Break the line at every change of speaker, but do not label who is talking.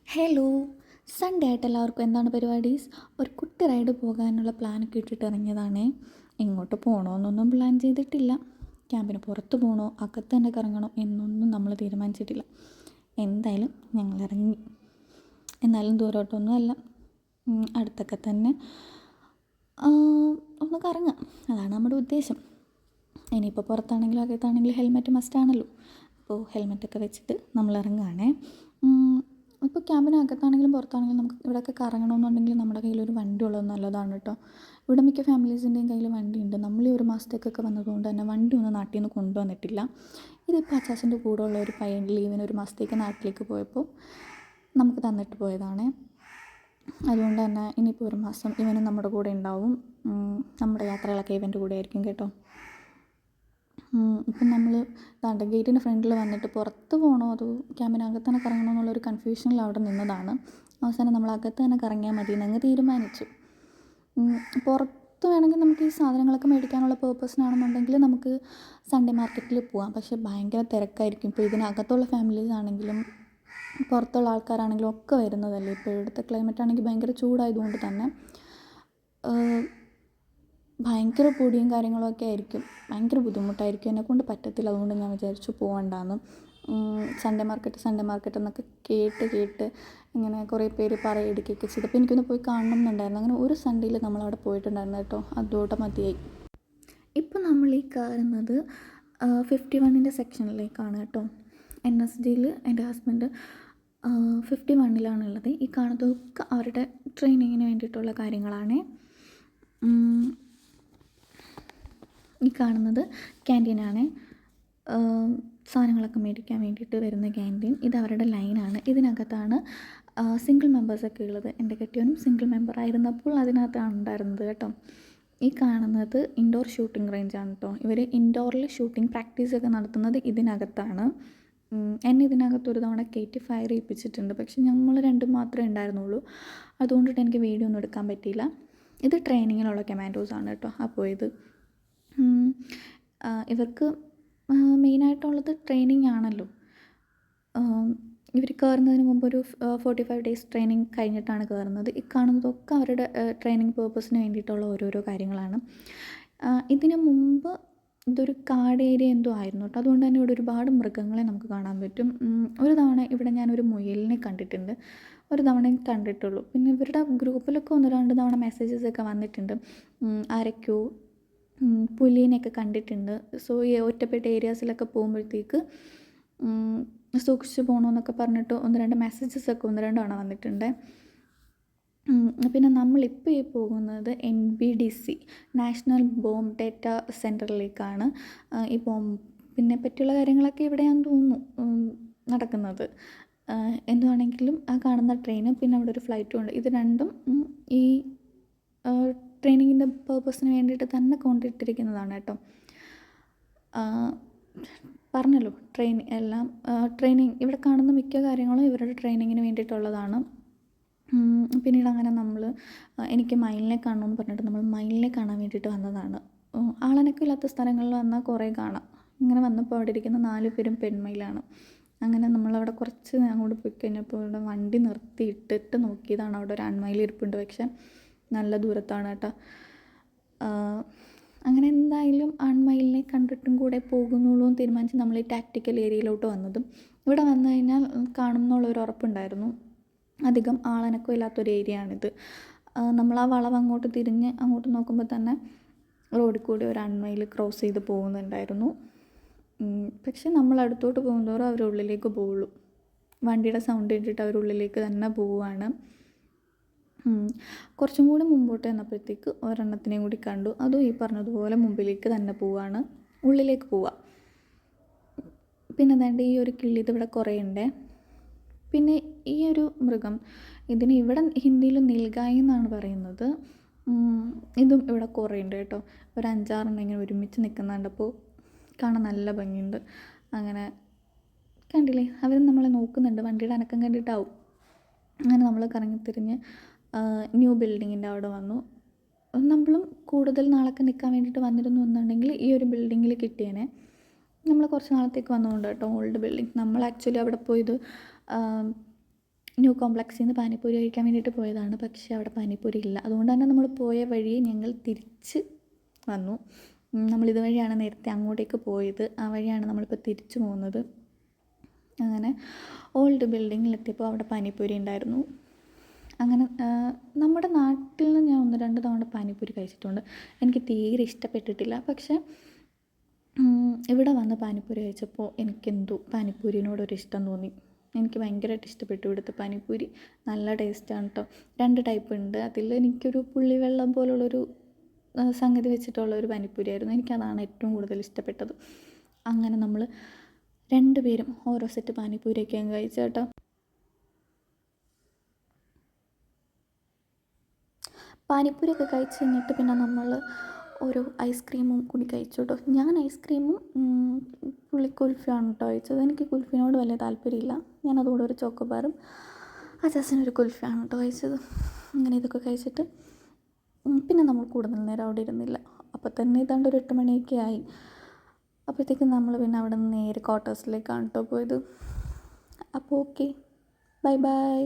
Hello. Sunday ആയിട്ട് എല്ലാവർക്കും എന്താണ് പരിപാടീസ്? ഒരു കുട്ടി റൈഡ് പോകാനുള്ള പ്ലാനൊക്കെ ഇട്ടിട്ട് ഇറങ്ങിയതാണേ. എങ്ങോട്ട് പോകണമെന്നൊന്നും പ്ലാൻ ചെയ്തിട്ടില്ല. ക്യാമ്പിന് പുറത്ത് പോകണോ അകത്ത് തന്നെ കറങ്ങണോ എന്നൊന്നും നമ്മൾ തീരുമാനിച്ചിട്ടില്ല. എന്തായാലും ഞങ്ങൾ ഇറങ്ങി. എന്നാലും ദൂരോട്ടൊന്നും അല്ല, അടുത്തൊക്കെ തന്നെ ഒന്ന് കറങ്ങാം. അതാണ് നമ്മുടെ ഉദ്ദേശം. ഇനിയിപ്പോൾ പുറത്താണെങ്കിലും അകത്താണെങ്കിലും ഹെൽമെറ്റ് മസ്റ്റാണല്ലോ. അപ്പോൾ ഹെൽമെറ്റൊക്കെ വെച്ചിട്ട് നമ്മൾ ഇറങ്ങുകയാണേ. ഇപ്പോൾ ക്യാമ്പിനകത്താണെങ്കിലും പുറത്താണെങ്കിലും നമുക്ക് ഇവിടെയൊക്കെ കറങ്ങണമെന്നുണ്ടെങ്കിൽ നമ്മുടെ കയ്യിലൊരു വണ്ടി ഉള്ളത് നല്ലതാണ് കേട്ടോ. ഇവിടെ മിക്ക ഫാമിലീസിൻ്റെയും കയ്യിൽ വണ്ടിയുണ്ട്. നമ്മൾ ഈ ഒരു മാസത്തേക്കൊക്കെ വന്നതുകൊണ്ട് തന്നെ വണ്ടി ഒന്നും നാട്ടിൽ നിന്ന് കൊണ്ടുവന്നിട്ടില്ല. ഇതിപ്പോൾ അച്ചാച്ചൻ്റെ കൂടെ ഉള്ള ഒരു പയ്യൻ ലീവിന് ഒരു മാസത്തേക്ക് നാട്ടിലേക്ക് പോയപ്പോൾ നമുക്ക് തന്നിട്ട് പോയതാണ്. അതുകൊണ്ട് തന്നെ ഇനിയിപ്പോൾ ഒരു മാസം ഇവനും നമ്മുടെ കൂടെ ഉണ്ടാവും. നമ്മുടെ യാത്രകളൊക്കെ ഇവൻ്റെ കൂടെ ആയിരിക്കും കേട്ടോ. ഇപ്പം നമ്മൾ ഗേറ്റിൻ്റെ ഫ്രണ്ടിൽ വന്നിട്ട് പുറത്ത് പോകണോ അതോ ക്യാമ്പിനകത്ത് തന്നെ കറങ്ങണോ എന്നുള്ളൊരു കൺഫ്യൂഷനിൽ അവിടെ നിന്നതാണ്. അവസാനം നമ്മൾ അകത്ത് തന്നെ കറങ്ങിയാൽ മതി എന്നങ്ങ് തീരുമാനിച്ചു. പുറത്ത് വേണമെങ്കിൽ നമുക്ക് ഈ സാധനങ്ങളൊക്കെ മേടിക്കാനുള്ള പേർപ്പസിനാണെന്നുണ്ടെങ്കിൽ നമുക്ക് സൺഡേ മാർക്കറ്റിൽ പോവാം. പക്ഷേ ഭയങ്കര തിരക്കായിരിക്കും. ഇപ്പോൾ ഇതിനകത്തുള്ള ഫാമിലീസ് ആണെങ്കിലും പുറത്തുള്ള ആൾക്കാരാണെങ്കിലും ഒക്കെ വരുന്നതല്ലേ. ഇപ്പോൾ ഇവിടുത്തെ ക്ലൈമറ്റ് ആണെങ്കിൽ ഭയങ്കര ചൂടായതുകൊണ്ട് തന്നെ ഭയങ്കര പൊടിയും കാര്യങ്ങളൊക്കെ ആയിരിക്കും. ഭയങ്കര ബുദ്ധിമുട്ടായിരിക്കും. എന്നെക്കൊണ്ട് പറ്റത്തില്ല. അതുകൊണ്ട് ഞാൻ വിചാരിച്ചു പോകണ്ടാന്ന്. സൺഡേ മാർക്കറ്റ് എന്നൊക്കെ കേട്ട് ഇങ്ങനെ കുറേ പേര് പറയെടുക്കുകയൊക്കെ ചെയ്തപ്പോൾ എനിക്കൊന്ന് പോയി കാണണം എന്നുണ്ടായിരുന്നു. അങ്ങനെ ഒരു സൺഡേയിൽ നമ്മളവിടെ പോയിട്ടുണ്ടായിരുന്നു കേട്ടോ. അതോടെ മതിയായി. ഇപ്പോൾ നമ്മൾ ഈ കയറുന്നത് 51 സെക്ഷനിലേക്കാണ് കേട്ടോ. NSDയിൽ എൻ്റെ ഹസ്ബൻഡ് 51 ഈ കാണുന്നതൊക്കെ അവരുടെ ട്രെയിനിങ്ങിന് വേണ്ടിയിട്ടുള്ള കാര്യങ്ങളാണ്. ഈ കാണുന്നത് ക്യാൻറ്റീനാണ്. സാധനങ്ങളൊക്കെ മേടിക്കാൻ വേണ്ടിയിട്ട് വരുന്ന ക്യാൻറ്റീൻ. ഇത് അവരുടെ ലൈനാണ്. ഇതിനകത്താണ് സിംഗിൾ മെമ്പേഴ്സൊക്കെ ഉള്ളത്. എൻ്റെ കെട്ടിയവനും സിംഗിൾ മെമ്പർ ആയിരുന്നപ്പോൾ അതിനകത്താണ് ഉണ്ടായിരുന്നത് കേട്ടോ. ഈ കാണുന്നത് ഇൻഡോർ ഷൂട്ടിംഗ് റേഞ്ചാണ് കേട്ടോ. ഇവർ ഇൻഡോറിൽ ഷൂട്ടിംഗ് പ്രാക്ടീസൊക്കെ നടത്തുന്നത് ഇതിനകത്താണ്. എന്നെ ഇതിനകത്തൊരു തവണ കയറ്റി ഫയർ ചെയ്യിപ്പിച്ചിട്ടുണ്ട്. പക്ഷെ ഞങ്ങൾ രണ്ടും മാത്രമേ ഉണ്ടായിരുന്നുള്ളൂ. അതുകൊണ്ടിട്ട് എനിക്ക് വീഡിയോ ഒന്നും എടുക്കാൻ പറ്റിയില്ല. ഇത് ട്രെയിനിങ്ങിനുള്ള കമാൻഡോസാണ് കേട്ടോ. അപ്പോൾ ഇവർക്ക് മെയിനായിട്ടുള്ളത് ട്രെയിനിങ് ആണല്ലോ. ഇവർ കയറുന്നതിന് മുമ്പ് ഒരു 45 days ട്രെയിനിങ് കഴിഞ്ഞിട്ടാണ് കയറുന്നത്. ഈ കാണുന്നതൊക്കെ അവരുടെ ട്രെയിനിങ് പേർപ്പസിന് വേണ്ടിയിട്ടുള്ള ഓരോരോ കാര്യങ്ങളാണ്. ഇതിന് മുമ്പ് ഇതൊരു കാട് ഏരിയ എന്തോ ആയിരുന്നു കേട്ടോ. അതുകൊണ്ട് തന്നെ ഇവിടെ ഒരുപാട് മൃഗങ്ങളെ നമുക്ക് കാണാൻ പറ്റും. ഒരു തവണ ഇവിടെ ഞാനൊരു മുയലിനെ കണ്ടിട്ടുണ്ട്. ഒരു തവണ കണ്ടിട്ടുള്ളൂ. പിന്നെ ഇവരുടെ ഗ്രൂപ്പിലൊക്കെ 1-2 തവണ മെസ്സേജസൊക്കെ വന്നിട്ടുണ്ട്. ആരൊക്കെയോ പുലീനെയൊക്കെ കണ്ടിട്ടുണ്ട്. സോ ഈ ഒറ്റപ്പെട്ട ഏരിയാസിലൊക്കെ പോകുമ്പോഴത്തേക്ക് സൂക്ഷിച്ച് പോകണമെന്നൊക്കെ പറഞ്ഞിട്ട് 1-2 മെസ്സേജസൊക്കെ 1-2 തവണ വന്നിട്ടുണ്ട്. പിന്നെ നമ്മളിപ്പോൾ ഈ പോകുന്നത് NBDC നാഷണൽ ബോംബ് ഡേറ്റ സെൻറ്ററിലേക്കാണ്. ഈ ബോംബിനെ പറ്റിയുള്ള കാര്യങ്ങളൊക്കെ ഇവിടെയാണെന്ന് തോന്നുന്നു നടക്കുന്നത്. എന്തുവാണെങ്കിലും ആ കാണുന്ന ട്രെയിനും പിന്നെ അവിടെ ഒരു ഫ്ലൈറ്റും ഉണ്ട്. ഇത് രണ്ടും ഈ ട്രെയിനിങ്ങിൻ്റെ പേർപ്പസിന് വേണ്ടിയിട്ട് തന്നെ കൊണ്ടിട്ടിരിക്കുന്നതാണ് കേട്ടോ. പറഞ്ഞല്ലോ ട്രെയിനിങ് ഇവിടെ കാണുന്ന മിക്ക കാര്യങ്ങളും ഇവരുടെ ട്രെയിനിങ്ങിന് വേണ്ടിയിട്ടുള്ളതാണ്. പിന്നീട് അങ്ങനെ എനിക്ക് മയിലിനെ കാണണമെന്ന് പറഞ്ഞിട്ട് നമ്മൾ മയിലിനെ കാണാൻ വേണ്ടിയിട്ട് വന്നതാണ്. ആളനക്കം ഇല്ലാത്ത സ്ഥലങ്ങളിൽ വന്നാൽ കുറേ കാണാം. ഇങ്ങനെ വന്നപ്പോൾ അവിടെ ഇരിക്കുന്ന 4 പേരും പെൺമയിലാണ്. അങ്ങനെ നമ്മളവിടെ കുറച്ച് അങ്ങോട്ട് പോയി കഴിഞ്ഞപ്പോൾ ഇവിടെ വണ്ടി നിർത്തിയിട്ടിട്ട് നോക്കിയതാണ്. അവിടെ ഒരു ആൺമയിൽ ഇരിപ്പുണ്ട്. പക്ഷെ നല്ല ദൂരത്താണ് കേട്ടോ. അങ്ങനെ എന്തായാലും ആൺമയിലിനെ കണ്ടിട്ടും കൂടെ പോകുന്നുള്ളൂ എന്ന് തീരുമാനിച്ച് നമ്മൾ ഈ ടാക്റ്റിക്കൽ ഏരിയയിലോട്ട് വന്നതും ഇവിടെ വന്നു കഴിഞ്ഞാൽ കാണും എന്നുള്ളൊരു ഉറപ്പുണ്ടായിരുന്നു. അധികം ആളനക്കം ഇല്ലാത്തൊരു ഏരിയ ആണിത്. നമ്മൾ ആ വളവ് അങ്ങോട്ട് തിരിഞ്ഞ് അങ്ങോട്ട് നോക്കുമ്പോൾ തന്നെ റോഡിൽ കൂടി ഒരു ആൺമയിൽ ക്രോസ് ചെയ്ത് പോകുന്നുണ്ടായിരുന്നു. പക്ഷെ നമ്മൾ അടുത്തോട്ട് പോകുന്നതോറും അവർ ഉള്ളിലേക്ക് പോവുള്ളൂ. വണ്ടിയുടെ സൗണ്ട് കേട്ടിട്ട് അവരുള്ളിലേക്ക് തന്നെ പോവുകയാണ്. കുറച്ചും കൂടി മുമ്പോട്ട് ചെന്നപ്പോഴത്തേക്ക് ഒരെണ്ണത്തിനെയും കൂടി കണ്ടു. അതും ഈ പറഞ്ഞതുപോലെ മുമ്പിലേക്ക് തന്നെ പോവുകയാണ്, ഉള്ളിലേക്ക് പോവുക. പിന്നെ എന്താണ്ട് ഈ ഒരു കിള്ളി ഇതിവിടെ കുറേ ഉണ്ട്. പിന്നെ ഈ ഒരു മൃഗം ഇതിന് ഇവിടെ ഹിന്ദിയിൽ നീൽഗായ് എന്നാണ് പറയുന്നത്. ഇതും ഇവിടെ കുറേ ഉണ്ട് കേട്ടോ. ഒരു 5-6 ഇങ്ങനെ ഒരുമിച്ച് നിൽക്കുന്നുണ്ടപ്പോൾ കാണാൻ നല്ല ഭംഗിയുണ്ട്. അങ്ങനെ കണ്ടില്ലേ, അവർ നമ്മളെ നോക്കുന്നുണ്ട്. വണ്ടിയുടെ അനക്കം കണ്ടിട്ടാവും. അങ്ങനെ നമ്മൾ കറങ്ങിത്തിരിഞ്ഞ് ന്യൂ ബിൽഡിങ്ങിൻ്റെ അവിടെ വന്നു. നമ്മളും കൂടുതൽ നാളൊക്കെ നിൽക്കാൻ വേണ്ടിയിട്ട് വന്നിരുന്നു എന്നുണ്ടെങ്കിൽ ഈ ഒരു ബിൽഡിങ്ങിൽ കിട്ടിയേനെ. നമ്മൾ കുറച്ച് നാളത്തേക്ക് വന്നതുകൊണ്ട് കേട്ടോ. ഓൾഡ് ബിൽഡിങ് നമ്മൾ ആക്ച്വലി അവിടെ പോയത് ന്യൂ കോംപ്ലക്സിൽ നിന്ന് പാനിപ്പൂരി കഴിക്കാൻ വേണ്ടിയിട്ട് പോയതാണ്. പക്ഷേ അവിടെ പാനിപ്പൂരി ഇല്ല. അതുകൊണ്ട് തന്നെ നമ്മൾ പോയ വഴി ഞങ്ങൾ തിരിച്ച് വന്നു. നമ്മളിതുവഴിയാണ് നേരത്തെ അങ്ങോട്ടേക്ക് പോയത്. ആ വഴിയാണ് നമ്മളിപ്പോൾ തിരിച്ചു പോകുന്നത്. അങ്ങനെ ഓൾഡ് ബിൽഡിങ്ങിലെത്തിയപ്പോൾ അവിടെ പാനിപ്പൂരി ഉണ്ടായിരുന്നു. അങ്ങനെ നമ്മുടെ നാട്ടിൽ നിന്ന് ഞാൻ 1-2 തവണ പാനിപ്പൂരി കഴിച്ചിട്ടുണ്ട്. എനിക്ക് തീരെ ഇഷ്ടപ്പെട്ടിട്ടില്ല. പക്ഷേ ഇവിടെ വന്ന് പാനിപ്പൂരി കഴിച്ചപ്പോൾ എനിക്കെന്തോ പാനിപ്പൂരിനോടൊരു ഇഷ്ടം തോന്നി. എനിക്ക് ഭയങ്കരമായിട്ട് ഇഷ്ടപ്പെട്ടു ഇവിടുത്തെ പാനിപ്പൂരി. നല്ല ടേസ്റ്റാണ് കേട്ടോ. 2 ടൈപ്പ് ഉണ്ട്. അതിൽ എനിക്കൊരു പുള്ളിവെള്ളം പോലുള്ളൊരു സംഗതി വെച്ചിട്ടുള്ളൊരു പാനിപ്പൂരി ആയിരുന്നു. എനിക്കതാണ് ഏറ്റവും കൂടുതൽ ഇഷ്ടപ്പെട്ടത്. അങ്ങനെ നമ്മൾ 2 പേരും ഓരോ സെറ്റ് പാനിപ്പൂരിയൊക്കെ അങ്ങ് കഴിച്ചു കേട്ടോ. പാനിപ്പൂരിയൊക്കെ കഴിച്ച് കഴിഞ്ഞിട്ട് പിന്നെ നമ്മൾ ഒരു ഐസ്ക്രീമും കൂടി കഴിച്ചു കേട്ടോ. ഞാൻ ഐസ്ക്രീമും പുള്ളി കുൽഫിയാണ് കേട്ടോ കഴിച്ചത്. എനിക്ക് കുൽഫിനോട് വലിയ താല്പര്യമില്ല. ഞാനതുകൂടെ ഒരു ചോക്കോബാറും അച്ചാച്ചനൊരു കുൽഫിയാണ് കേട്ടോ കഴിച്ചത്. അങ്ങനെ ഇതൊക്കെ കഴിച്ചിട്ട് പിന്നെ നമ്മൾ കൂടുതൽ നേരം അവിടെ ഇരുന്നില്ല. അപ്പോൾ തന്നെ ഏതാണ്ട് ഒരു 8 മണിയൊക്കെ ആയി. അപ്പോഴത്തേക്കും നമ്മൾ പിന്നെ അവിടെ നിന്ന് നേരെ ക്വാർട്ടേഴ്സിലേക്കാണ് കേട്ടോ പോയത്. അപ്പോൾ ഓക്കെ, ബൈ ബൈ.